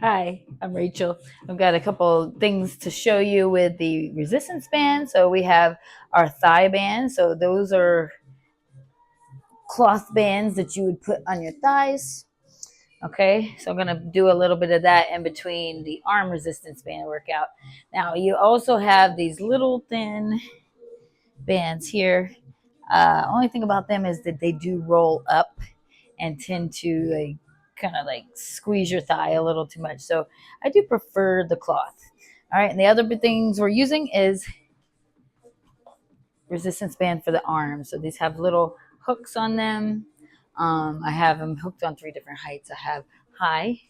Hi, I'm Rachel. I've got a couple things to show you with the resistance band. So we have our thigh band. So those are cloth bands that you would put on your thighs. Okay, so I'm gonna do a little bit of that in between the arm resistance band workout. Now you also have these little thin bands here. Only thing about them is that they do roll up and tend to like kind of like squeeze your thigh a little too much. So I do prefer the cloth. All right, and the other things we're using is resistance band for the arms. So these have little hooks on them. I have them hooked on three different heights. I have high,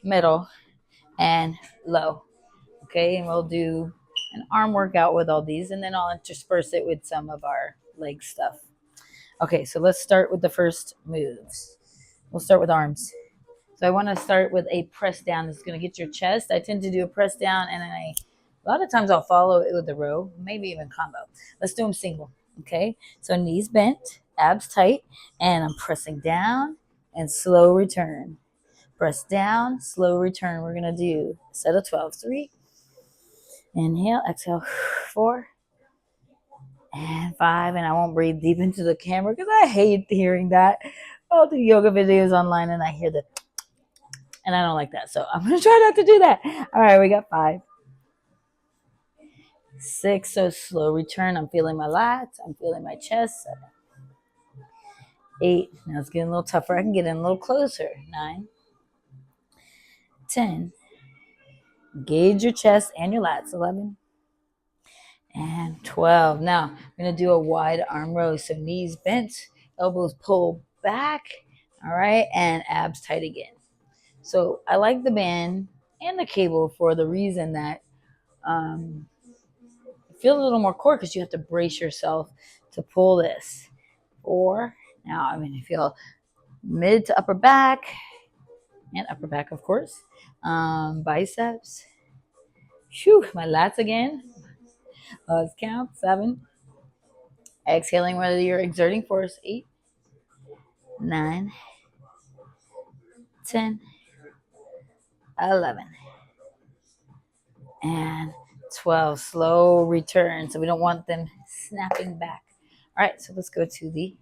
middle, and low. Okay, and we'll do an arm workout with all these, and then I'll intersperse it with some of our leg stuff. Okay, so let's start with the first moves. We'll start with arms. So I want to start with a press down. It's going to get your chest. I tend to do a press down, and then a lot of times I'll follow it with a row, maybe even combo. Let's do them single. Okay, so knees bent, abs tight, and I'm pressing down and slow return. Press down, slow return. We're going to do a set of 12. 3, inhale, exhale, 4, and 5. And I won't breathe deep into the camera because I hate hearing that. I'll do yoga videos online and I hear the and I don't like that. So I'm gonna try not to do that. All right, we got 5, 6. So slow return. I'm feeling my lats. I'm feeling my chest. 7, 8. Now it's getting a little tougher. I can get in a little closer. 9, 10. Engage your chest and your lats. 11 and 12. Now I'm gonna do a wide arm row. So knees bent, elbows pull back. All right, and abs tight again. So I like the band and the cable for the reason that feel a little more core because you have to brace yourself to pull this. 4. Now I'm going to feel mid to upper back and upper back, of course. Biceps. Whew, my lats again. Let's count. 7. Exhaling whether you're exerting force. 8, 9, 10, 11, and 12. Slow return. So we don't want them snapping back. All right, so let's go to the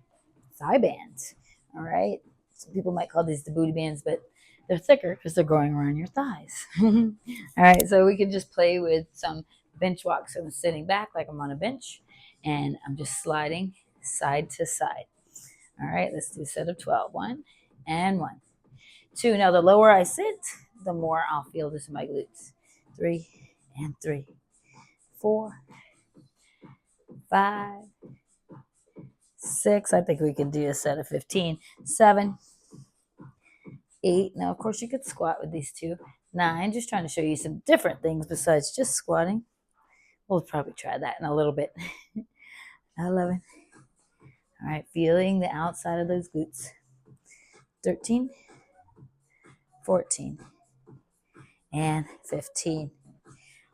thigh bands. All right. Some people might call these the booty bands, but they're thicker because they're going around your thighs. All right. So we can just play with some bench walks. So I'm sitting back like I'm on a bench and I'm just sliding side to side. All right. Let's do a set of 12. 1 and 1. 2. Now, the lower I sit, the more I'll feel this in my glutes. 3 and 3. 4, 5, 6. I think we can do a set of 15. 7, 8. Now, of course, you could squat with these two. 9. Just trying to show you some different things besides just squatting. We'll probably try that in a little bit. 11. All right, feeling the outside of those glutes. 13, 14, and 15.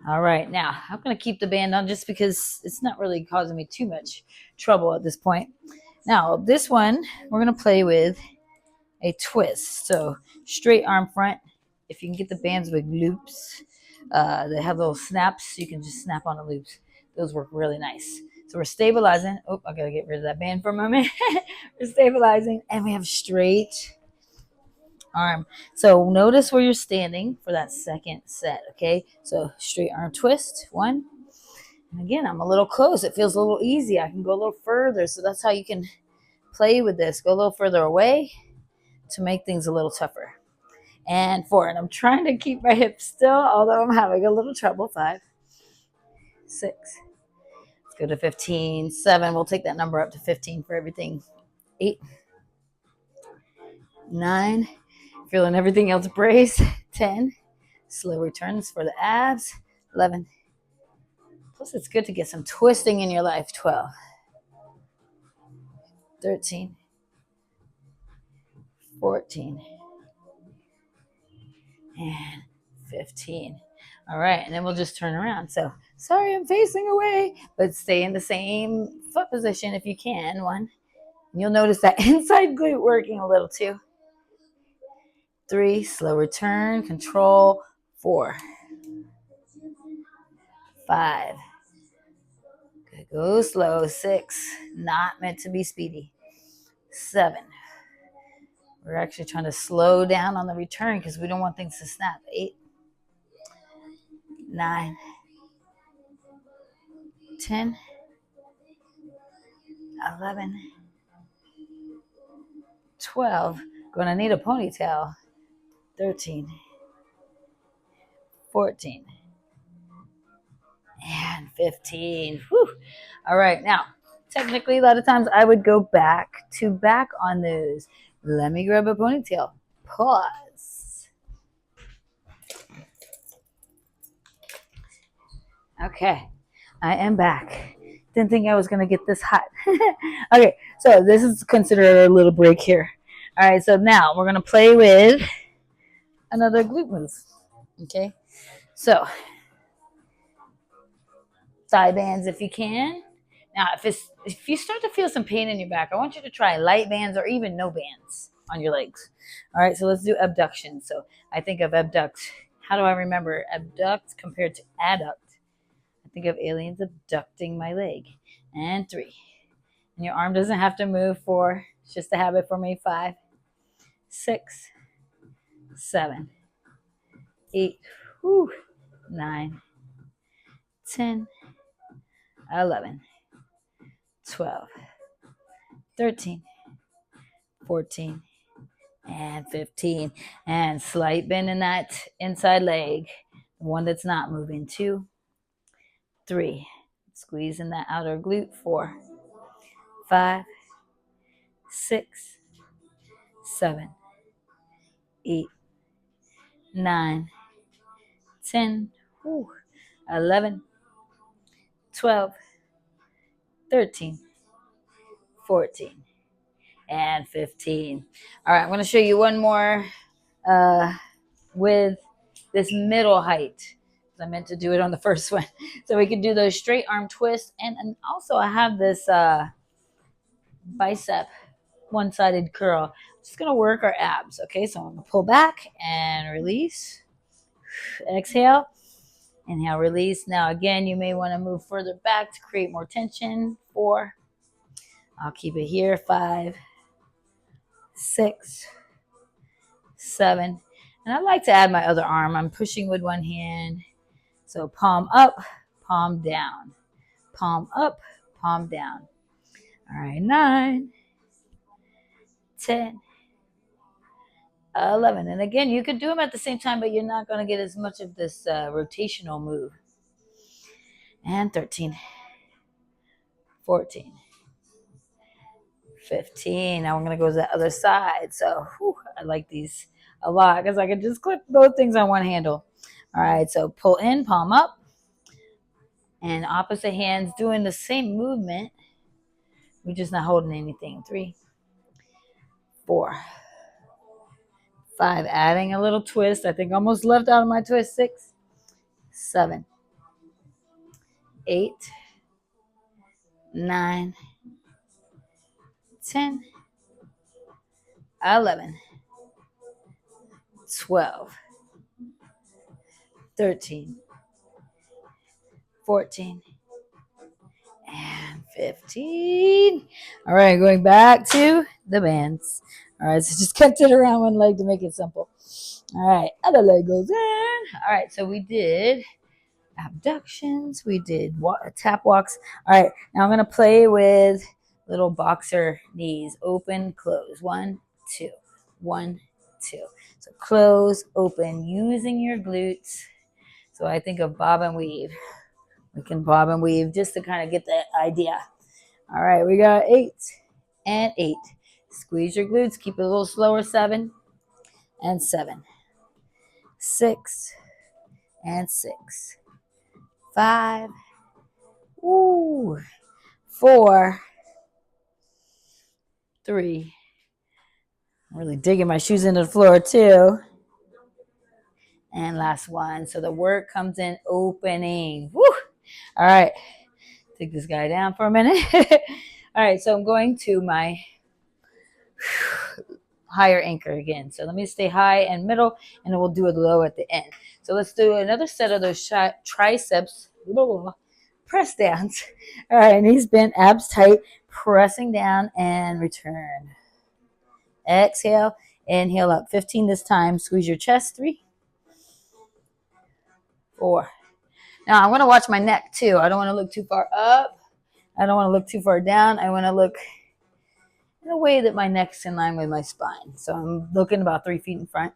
All right, now I'm going to keep the band on just because it's not really causing me too much trouble at this point. Now, this one, we're going to play with a twist. So, straight arm front. If you can get the bands with loops, they have little snaps. You can just snap on the loops. Those work really nice. So we're stabilizing. Oh, I gotta get rid of that band for a moment. We're stabilizing, and we have straight arm. So notice where you're standing for that second set. Okay, so straight arm twist. 1. And again, I'm a little close. It feels a little easy. I can go a little further. So that's how you can play with this. Go a little further away to make things a little tougher. And 4. And I'm trying to keep my hips still, although I'm having a little trouble. 5, 6. Let's go to 15. 7. We'll take that number up to 15 for everything. 8, 9. Feeling everything else brace. 10. Slow returns for the abs. 11. Plus, it's good to get some twisting in your life. 12. 13. 14. And 15. All right, and then we'll just turn around. So, sorry, I'm facing away, but stay in the same foot position if you can. 1. You'll notice that inside glute working a little too. 3, slow return, control, 4, 5, go slow, 6, not meant to be speedy, 7, we're actually trying to slow down on the return because we don't want things to snap, 8, 9, 10, 11, 12, gonna need a ponytail, 13, 14, and 15. Whew. All right, now, technically, a lot of times I would go back to back on those. Let me grab a ponytail. Pause. Okay, I am back. Didn't think I was going to get this hot. Okay, so this is considered a little break here. All right, so now we're going to play with another glute move. Okay, so thigh bands if you can. Now, if you start to feel some pain in your back, I want you to try light bands or even no bands on your legs. All right, so let's do abduction. So I think of abduct. How do I remember abduct compared to adduct? I think of aliens abducting my leg. And 3. And your arm doesn't have to move. 4. It's just a habit for me. 5, 6, 7, 8, 9, 10, 11, 12, 13, 14, and 15. And slight bend in that inside leg, the one that's not moving. 2, 3, squeeze in that outer glute. 4, 5, 6, 7, 8, 9, 10, 11, 12, 13, 14, and 15. All right, I'm going to show you one more with this middle height. I meant to do it on the first one. So we can do those straight arm twists. And also I have this bicep one-sided curl. Just going to work our abs. Okay, so I'm going to pull back and release. Exhale. Inhale, release. Now again, you may want to move further back to create more tension. 4. I'll keep it here. 5, 6, 7. And I like to add my other arm. I'm pushing with one hand. So palm up, palm down. Palm up, palm down. All right, 9, 10, 11. And again, you could do them at the same time, but you're not going to get as much of this rotational move. And 13, 14, 15. Now we're going to go to the other side. So I like these a lot because I can just clip both things on one handle. All right, so pull in, palm up. And opposite hands doing the same movement. We're just not holding anything. 3, 4, 5. Adding a little twist. I think I almost left out of my twist. 6, 7, 8, 9, 10, 11, 12, 13, 14, and 15. All right, going back to the bands. All right, so just kept it around one leg to make it simple. All right, other leg goes in. All right, so we did abductions. We did tap walks. All right, now I'm going to play with little boxer knees. Open, close. 1, 2. 1, 2. So close, open, using your glutes. So I think of bob and weave. We can bob and weave just to kind of get the idea. All right, we got 8 and 8. Squeeze your glutes. Keep it a little slower. 7 and 7. 6 and 6. 5. 4. 3. I'm really digging my shoes into the floor too. And last one. So the work comes in opening. Woo! All right. Take this guy down for a minute. All right. So I'm going to my higher anchor again. So let me stay high and middle, and then we'll do a low at the end. So let's do another set of those triceps press downs. All right, knees bent, abs tight, pressing down and return. Exhale, inhale up. 15 this time. Squeeze your chest. 3, 4. Now I want to watch my neck too. I don't want to look too far up. I don't want to look too far down. I want to look in a way that my neck's in line with my spine. So I'm looking about 3 feet in front.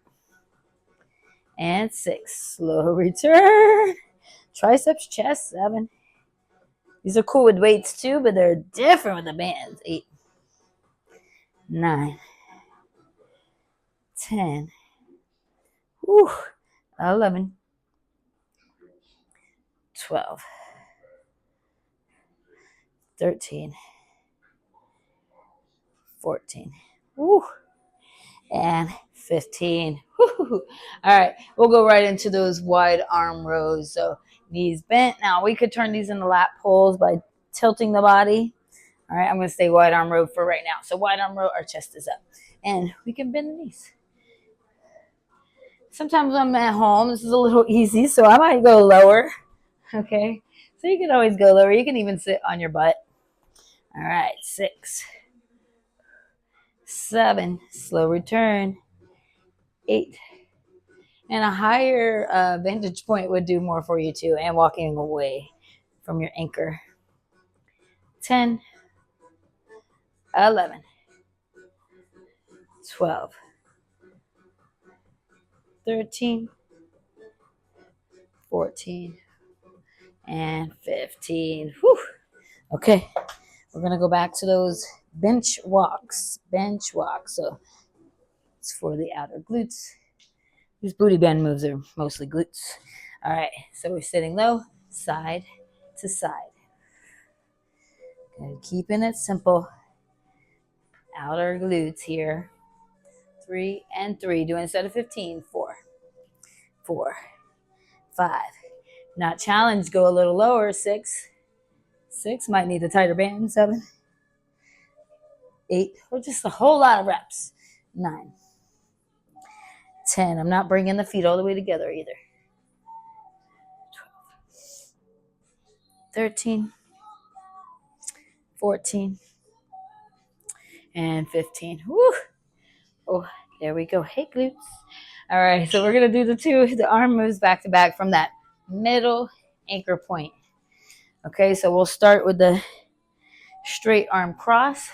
And 6. Slow return. Triceps, chest. 7. These are cool with weights too, but they're different with the bands. 8. 9. 10. Whew. 11. 12. 13. 14. Whew. And 15. Woo. All right, we'll go right into those wide arm rows. So knees bent. Now we could turn these into lat pulls by tilting the body. All right, I'm going to stay wide arm row for right now. So wide arm row, our chest is up. And we can bend the knees. Sometimes when I'm at home, this is a little easy, so I might go lower. Okay, so you can always go lower. You can even sit on your butt. All right, 6. 7. Slow return. 8. And a higher vantage point would do more for you too, and walking away from your anchor. 10. 11. 12. 13. 14. And 15. Whew. Okay, we're going to go back to those bench walks. Bench walks. So it's for the outer glutes. These booty bend moves are mostly glutes. All right, so we're sitting low, side to side. Good. Keeping it simple. Outer glutes here. 3 and 3. Do instead of 15. 4. 4. 5. Not challenged. Go a little lower. 6. 6. Might need a tighter band. 7. 8. Or just a whole lot of reps. 9. 10. I'm not bringing the feet all the way together either. 12. 13. 14. And 15. Woo! Oh, there we go. Hey, glutes. All right, so we're going to do the arm moves back to back from that middle anchor point. Okay, so we'll start with the straight arm cross.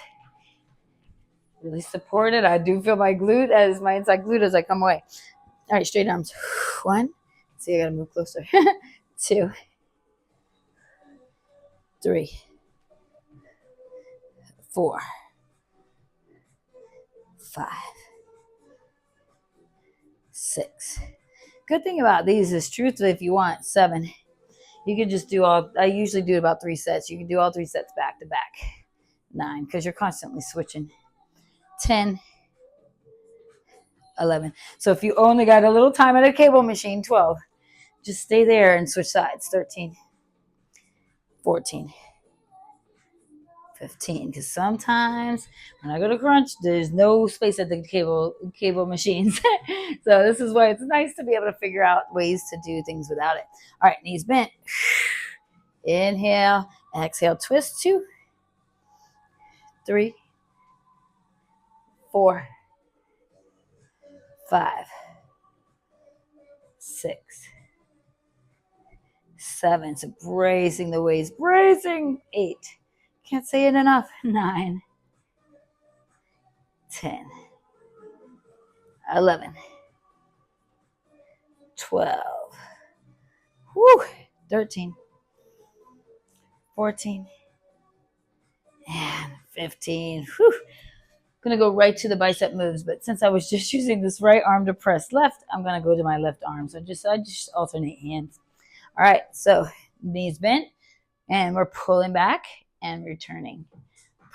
Really support it. I do feel my glute as my inside glute as I come away. All right, straight arms. 1. See, I got to move closer. 2. 3. 4. 5. 6. Good thing about these is, truthfully, if you want 7, you can just do all. I usually do about 3 sets. You can do all 3 sets back to back. 9, because you're constantly switching. 10. 11. So if you only got a little time at a cable machine, 12. Just stay there and switch sides. 13. 14. 15. Because sometimes when I go to crunch, there's no space at the cable machines. So this is why it's nice to be able to figure out ways to do things without it. All right, knees bent. Inhale, exhale, twist. 2, 3, 4, 5, 6, 7. So bracing the waist, bracing. 8. Can't say it enough. 9, 10, 11, 12, whew, 13, 14, and 15. Whew. I'm going to go right to the bicep moves, but since I was just using this right arm to press left, I'm going to go to my left arm. So I just alternate hands. All right, so knees bent, and we're pulling back and returning.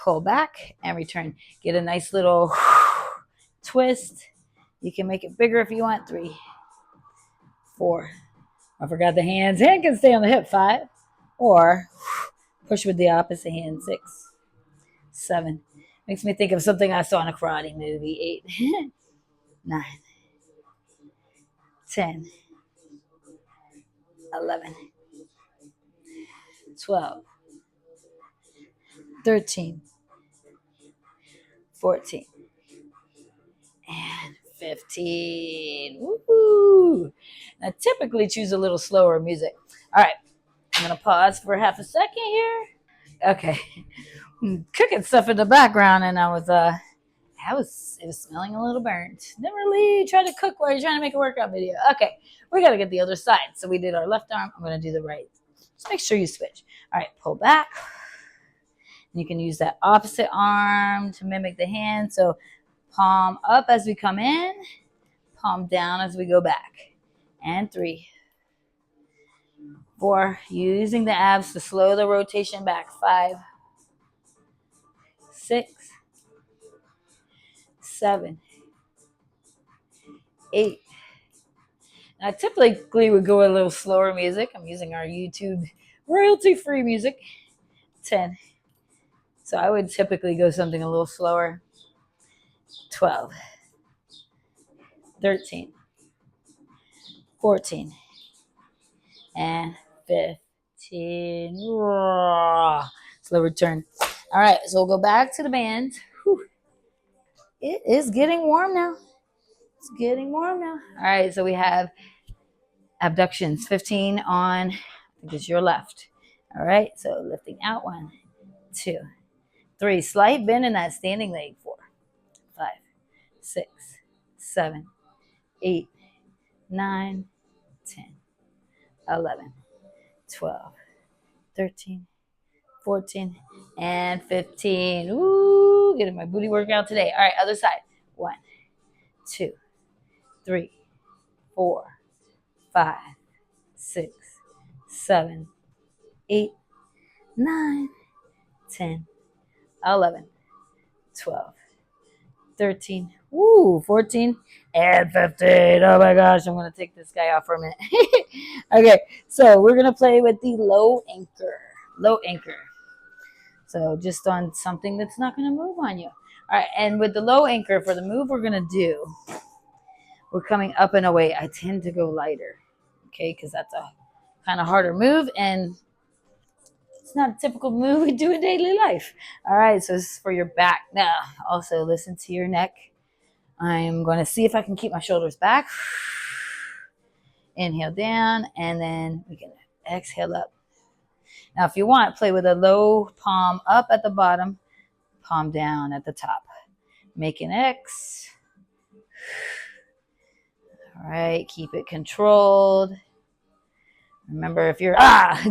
Pull back and return. Get a nice little twist. You can make it bigger if you want. 3, 4. I forgot the hands. Hand can stay on the hip. 5. Or push with the opposite hand. 6, 7. Makes me think of something I saw in a karate movie. 8, 9, 10, 11, 12, 13, 14, and 15. Woo! I typically choose a little slower music. All right, I'm gonna pause for half a second here. Okay, cooking stuff in the background, and it was smelling a little burnt. Never really try to cook while you're trying to make a workout video. Okay, we gotta get the other side. So we did our left arm. I'm gonna do the right. Just make sure you switch. All right, pull back. You can use that opposite arm to mimic the hand. So palm up as we come in, palm down as we go back. And 3, 4, using the abs to slow the rotation back. 5, 6, 7, 8. I typically would go a little slower music. I'm using our YouTube royalty-free music. 10. So I would typically go something a little slower. 12, 13, 14, and 15. Slow return. All right, so we'll go back to the band. Whew. It is getting warm now. It's getting warm now. All right, so we have abductions. 15 on, I think it's your left. All right, so lifting out. 1, 2, 3. Slight bend in that standing leg. 4, 5, 6, 7, 8, 9, 10, 11, 12, 13, 14, and 15. Ooh, getting my booty workout today. All right, other side. 1, 2, 3, 4, 5, 6, 7, 8, 9, 10, 11, 12, 13, 14, and 15. Oh my gosh, I'm going to take this guy off for a minute. Okay, so we're going to play with the low anchor. Low anchor. So just on something that's not going to move on you. All right, and with the low anchor, for the move we're going to do, we're coming up and away. I tend to go lighter, okay, because that's a kind of harder move, and it's not a typical move we do in daily life. All right, so this is for your back. Now, also listen to your neck. I'm going to see if I can keep my shoulders back. Inhale down, and then we can exhale up. Now, if you want, play with a low palm up at the bottom, palm down at the top. Make an X. All right, keep it controlled. Remember, if you're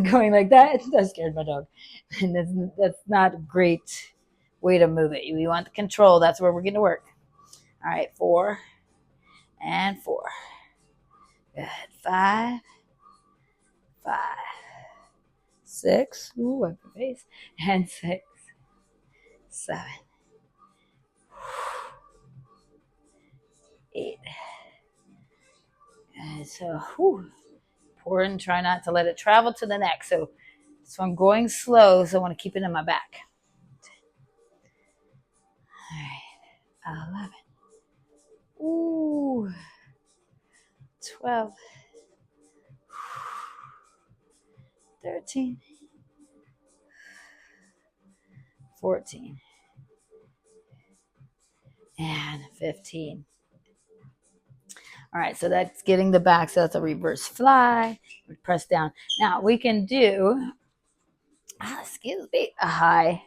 going like that scared my dog. And that's not a great way to move it. We want the control. That's where we're going to work. All right, 4 and 4. Good. 5, 5, 6. Ooh, wipe your face. And 6, 7, 8. And so, pour in. Try not to let it travel to the neck. So I'm going slow, so I want to keep it in my back. All right, 11. Ooh, 12, 13, 14, and 15. All right, so that's getting the back. So that's a reverse fly. We press down. Now we can do, a high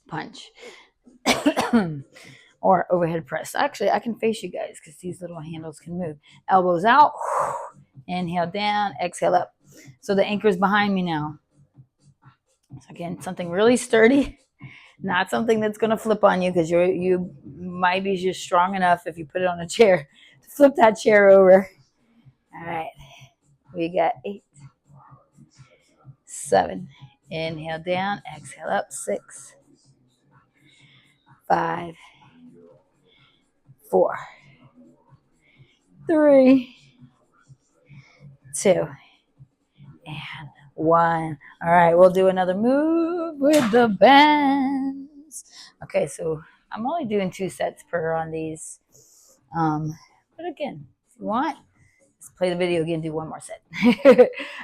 punch. Or overhead press. Actually, I can face you guys because these little handles can move. Elbows out. Inhale down. Exhale up. So the anchor is behind me now. So again, something really sturdy. Not something that's going to flip on you because you might be just strong enough if you put it on a chair to flip that chair over. All right. We got 8, 7. Inhale down. Exhale up. 6, 5, 4, 3, 2, and 1. All right, we'll do another move with the bands. Okay, so I'm only doing 2 sets per on these. But again, if you want, let's play the video again, do one more set.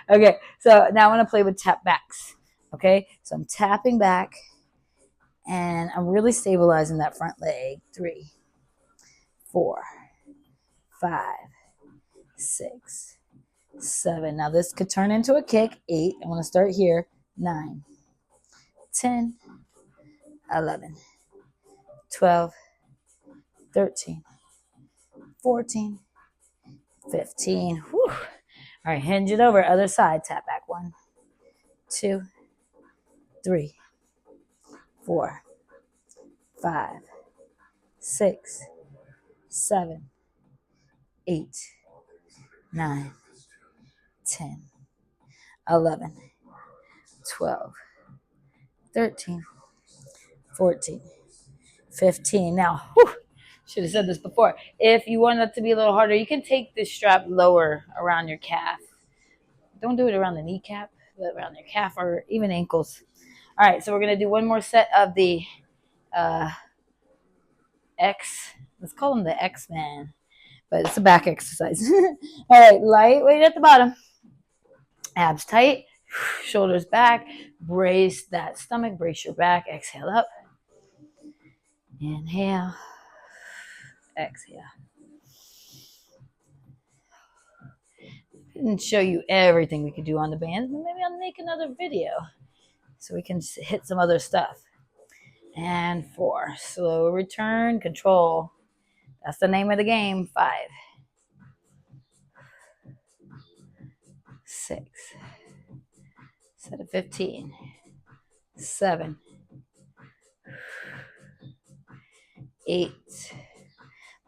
Okay, so now I want to play with tap backs. Okay, so I'm tapping back and I'm really stabilizing that front leg. 3, 4, 5, 6, 7. Now this could turn into a kick. 8. I want to start here. 9, 10, 11, 12, 13, 14, 15. Whew. All right, hinge it over. Other side. Tap back. 1, 2, 3, 4, 5, 6, 7, 8, 9, 10, 11, 12, 13, 14, 15. Now, whew, should have said this before. If you want it to be a little harder, you can take this strap lower around your calf. Don't do it around the kneecap, but around your calf or even ankles. All right, so we're going to do one more set of the X. Let's call him the X-Man, but it's a back exercise. All right, lightweight at the bottom. Abs tight, shoulders back. Brace that stomach, brace your back. Exhale up. Inhale. Exhale. I didn't show you everything we could do on the bands, but maybe I'll make another video so we can hit some other stuff. And 4. Slow return, control. That's the name of the game. 5, 6, set of 15, 7, 8.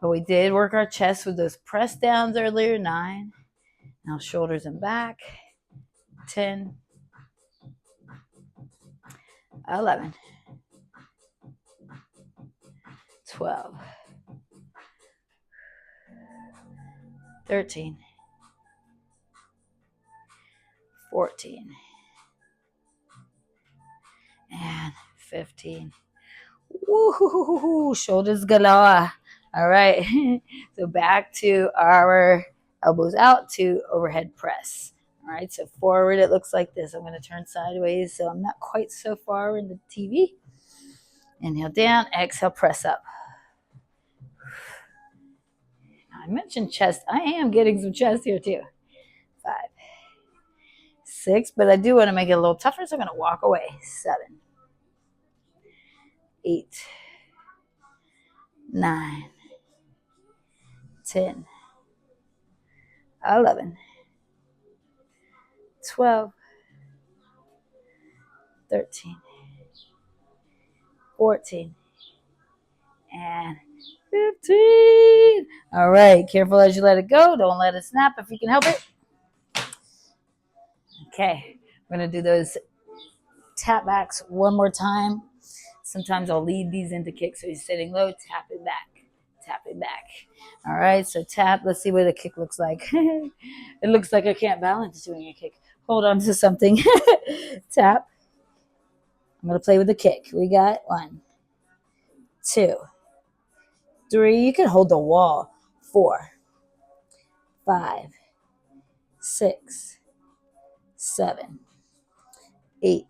But we did work our chest with those press downs earlier. 9. Now shoulders and back. 10, 11, 12, 13, 14, and 15. Woo-hoo-hoo-hoo, shoulders galore. All right. So back to our elbows out to overhead press. All right. So forward, it looks like this. I'm going to turn sideways so I'm not quite so far in the TV. Inhale down, exhale, press up. Now, I mentioned chest. I am getting some chest here too. 5, 6, but I do want to make it a little tougher, so I'm going to walk away. 7, 8, 9, 10, 11, 12, 13, 14, and 15. All right, careful as you let it go. Don't let it snap if you can help it. Okay, we're going to do those tap backs one more time. Sometimes I'll lead these into kicks. So you're sitting low, tap it back, tap it back. All right, so tap. Let's see what the kick looks like. It looks like I can't balance doing a kick. Hold on to something. Tap. I'm going to play with the kick. We got 1, 2, 3. You can hold the wall. 4, 5, 6, 7, 8,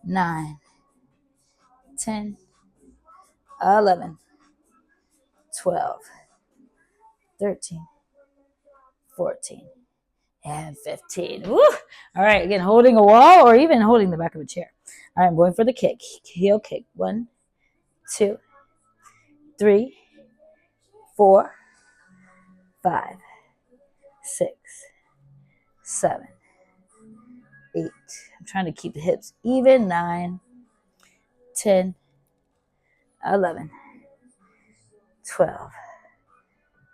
9, 10, 11, 12, 13, 14, and 15. Woo! All right, again, holding a wall or even holding the back of a chair. All right, I'm going for the kick. Heel kick. 1, 2, 3, 4, 5, 6, 7, 8. I'm trying to keep the hips even. 9, 10, 11, 12,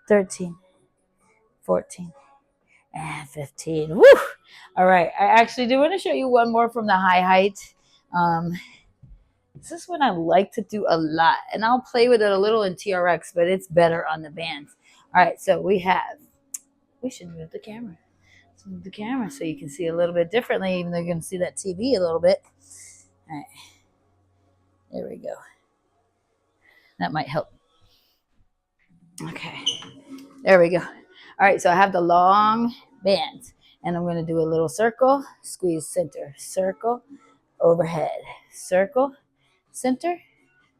13, 14, and 15. Woo! All right, I actually do want to show you one more from the high height. This is one I like to do a lot, and I'll play with it a little in TRX, but it's better on the bands. All right, so we should move the camera. Let's move the camera so you can see a little bit differently, even though you're going to see that TV a little bit. All right, there we go. That might help. Okay, there we go. All right, so I have the long bands, and I'm going to do a little circle, squeeze center, circle, overhead, circle, center,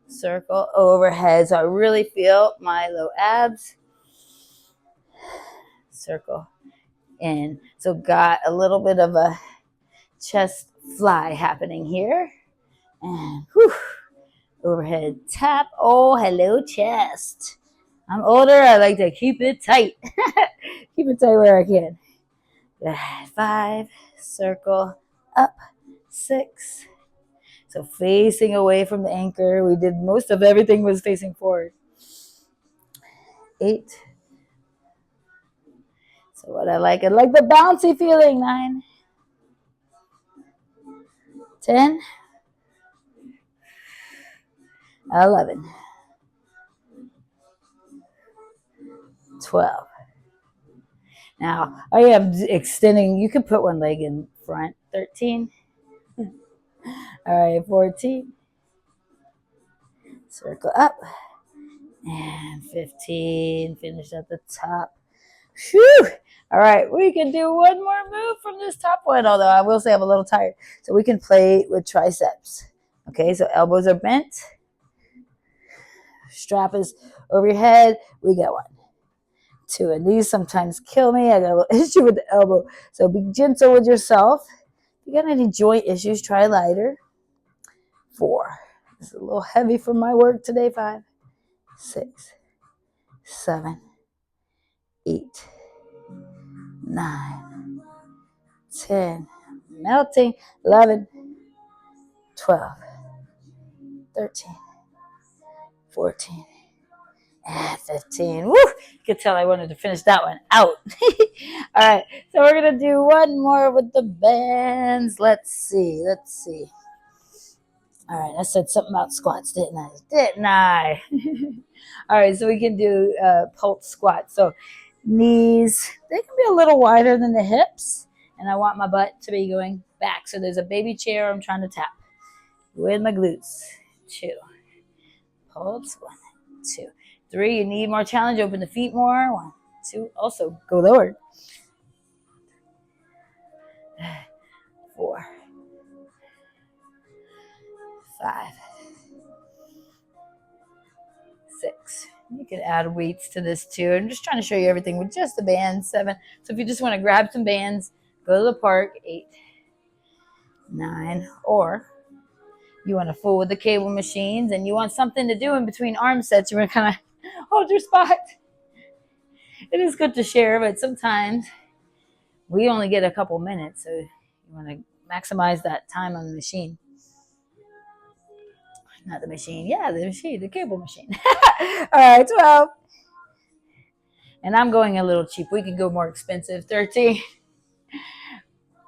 circle, overhead. So I really feel my low abs, circle, in. So got a little bit of a chest fly happening here. And whew, overhead tap. Oh, hello, chest. I'm older. I like to keep it tight. Keep it tight where I can. 5, circle, up, 6. So facing away from the anchor. We did most of everything was facing forward. 8. So what I like the bouncy feeling. 9, 10, 11, 12. Now, I am extending. You can put one leg in front. 13. All right, 14. Circle up. And 15. Finish at the top. Whew. All right, we can do one more move from this top one, although I will say I'm a little tired. So we can play with triceps. Okay, so elbows are bent. Strap is over your head. We got 1, 2, and these sometimes kill me. I got a little issue with the elbow. So be gentle with yourself. If you got any joint issues, try lighter. 4. It's a little heavy for my work today. 5, 6, 7, 8, 9, 10. Melting. 11, 12, 13, 14, and 15. Woo! You could tell I wanted to finish that one out. All right, so we're going to do one more with the bands. Let's see. All right, I said something about squats, didn't I? All right, so we can do pulse squats. So knees, they can be a little wider than the hips, and I want my butt to be going back. So there's a baby chair I'm trying to tap with my glutes. 2. Pulse. 1, 2, 3. You need more challenge. Open the feet more. 1, 2. Also, go lower. 4, 5, 6. You can add weights to this too. I'm just trying to show you everything with just the bands. 7. So if you just want to grab some bands, go to the park. 8, 9, or you want to fool with the cable machines and you want something to do in between arm sets, you want to kind of hold your spot. It is good to share, but sometimes we only get a couple minutes, so you want to maximize that time on the machine. Not the machine. Yeah, the machine, the cable machine. All right, 12. And I'm going a little cheap. We could go more expensive. 13.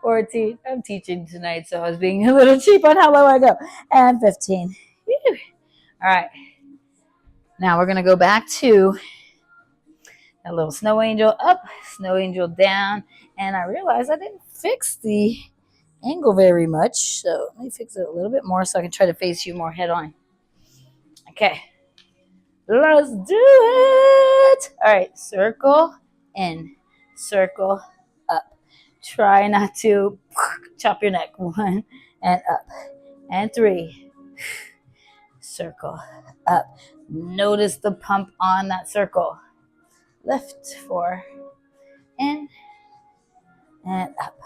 14. I'm teaching tonight, so I was being a little cheap on how low I go. And 15. Whew. All right. Now we're going to go back to a little snow angel up, snow angel down. And I realized I didn't fix the angle very much. So let me fix it a little bit more so I can try to face you more head on. Okay. Let's do it. All right. Circle in, circle up. Try not to chop your neck. 1 and up. And 3. Circle up. Notice the pump on that circle. Lift. 4. In and up.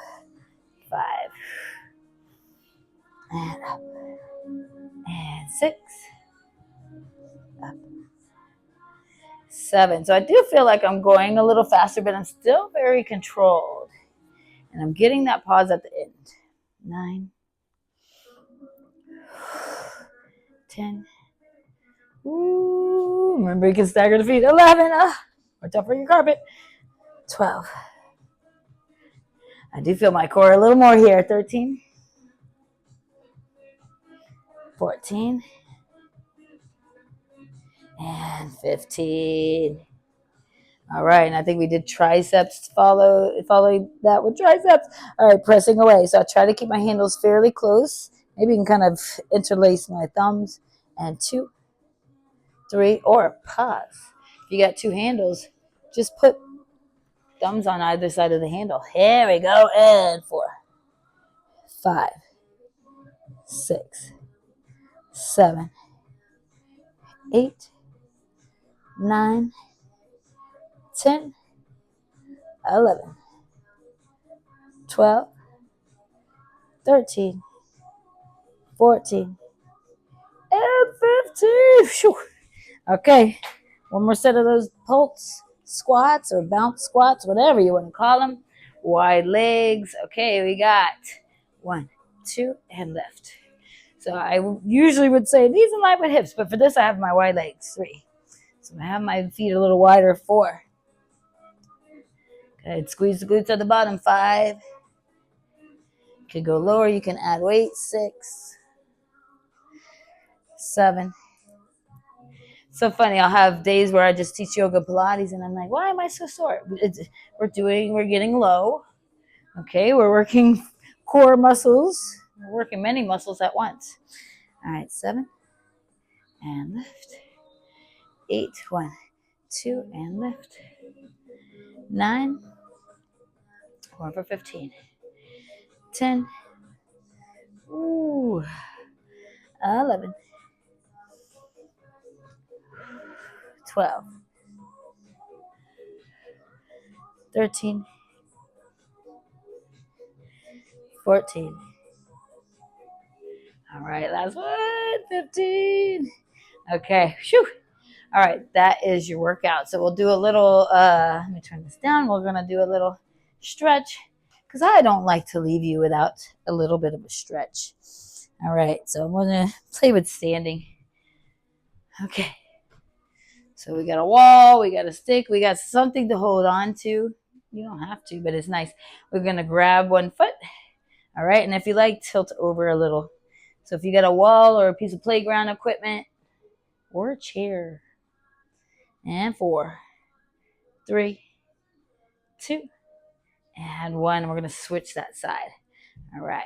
5. And up. And 6. Up. 7. So I do feel like I'm going a little faster, but I'm still very controlled. And I'm getting that pause at the end. 9. 10. Ooh, remember you can stagger the feet. 11. Watch out for your carpet. 12. I do feel my core a little more here. 13. 14. And 15. All right, and I think we did triceps. Follow that with triceps. All right, pressing away. So I try to keep my handles fairly close. Maybe you can kind of interlace my thumbs. And 2, 3, or pause. If you got 2 handles, just put thumbs on either side of the handle. Here we go. And 4, 5, 6, 7, 8, 9, 10, 11, 12, 13, 14, and 15. Whew. Okay, one more set of those pulse squats or bounce squats, whatever you want to call them. Wide legs. Okay, we got 1, 2, and lift. So I usually would say these in line with hips, but for this I have my wide legs. 3. So I have my feet a little wider. 4. Good. Squeeze the glutes at the bottom. 5. You could go lower. You can add weight. 6, 7. So funny. I'll have days where I just teach yoga Pilates, and I'm like, why am I so sore? We're getting low. Okay, we're working core muscles. We're working many muscles at once. All right, 7, and lift. 8, 1, 2, and lift. 9, 1 for 15. 10, ooh, 11, 12, 13, 14. All right, last one, 15. Okay, whew. All right, that is your workout. So we'll do a little, let me turn this down. We're going to do a little stretch because I don't like to leave you without a little bit of a stretch. All right, so I'm going to play with standing. Okay. So we got a wall, we got a stick, we got something to hold on to. You don't have to, but it's nice. We're going to grab one foot. All right, and if you like, tilt over a little. So if you got a wall or a piece of playground equipment or a chair. And 4, 3, 2, and 1. We're going to switch that side. All right.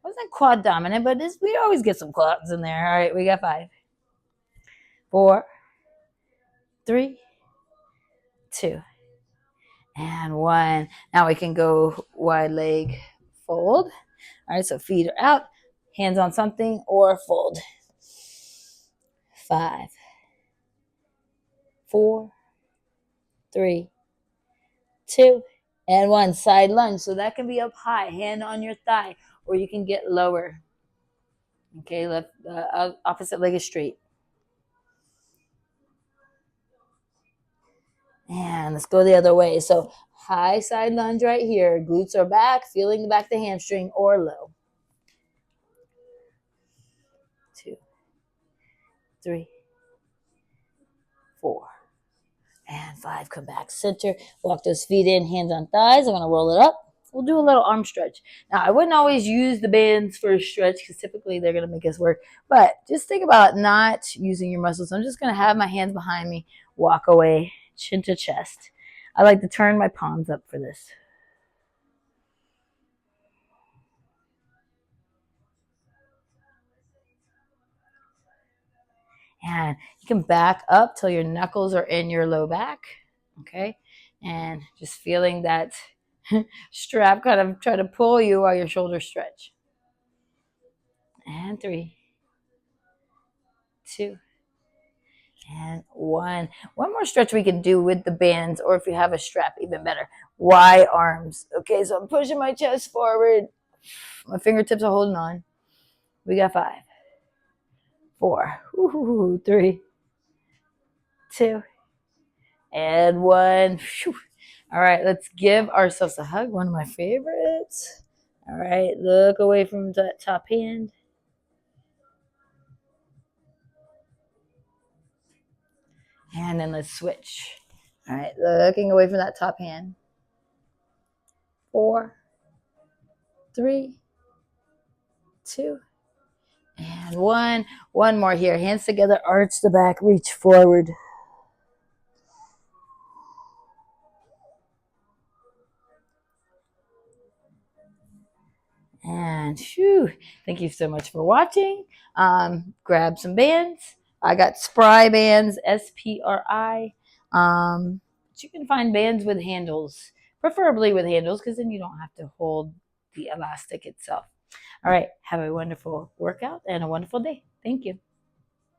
Wasn't quad dominant, but we always get some quads in there. All right, we got 5, 4, 3, 2, and 1. Now we can go wide leg fold. All right, so feet are out, hands on something, or fold. 5, 4, 3, 2, and 1. Side lunge. So that can be up high, hand on your thigh, or you can get lower. Okay, left opposite leg is straight. And let's go the other way. So high side lunge right here. Glutes are back, feeling the back of the hamstring or low. 2, 3, 4, and 5. Come back, center. Walk those feet in, hands on thighs. I'm going to roll it up. We'll do a little arm stretch. Now, I wouldn't always use the bands for a stretch because typically they're going to make us work. But just think about not using your muscles. I'm just going to have my hands behind me, walk away, chin to chest. I like to turn my palms up for this. And you can back up till your knuckles are in your low back. Okay. And just feeling that strap kind of try to pull you while your shoulders stretch. And 3, 2, and 1. One more stretch we can do with the bands, or if you have a strap, even better. Y arms. Okay, so I'm pushing my chest forward. My fingertips are holding on. We got 5, 4, 3, 2, and 1. All right, let's give ourselves a hug. One of my favorites. All right, look away from that top hand. And then let's switch. All right, looking away from that top hand. 4, 3, 2, and 1. One more here. Hands together, arch the back, reach forward. And thank you so much for watching. Grab some bands. I got spry bands, SPRI. But you can find bands with handles, preferably with handles, because then you don't have to hold the elastic itself. All right. Have a wonderful workout and a wonderful day. Thank you.